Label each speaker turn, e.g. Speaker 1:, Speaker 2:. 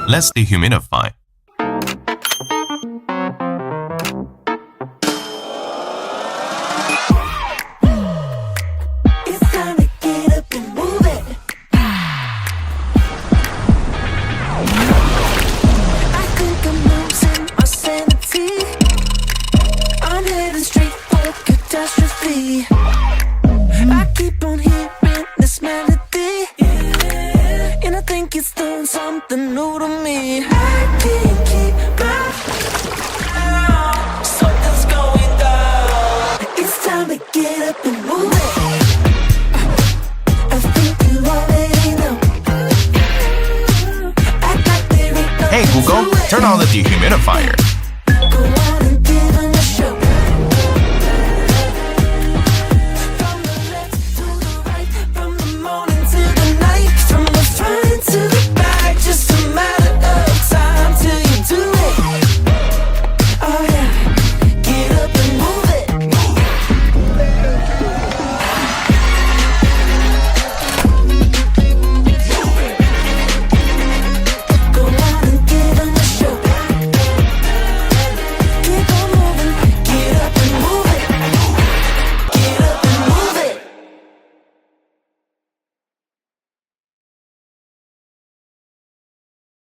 Speaker 1: let's dehumidify.
Speaker 2: I keep on hearing this melody, and I think it's doing something new to me. I can't keep back. Something's going down. It's time to get up and move it. I think you already know. Act like there ain't nothing
Speaker 1: Hey Google, turn on the dehumidifier.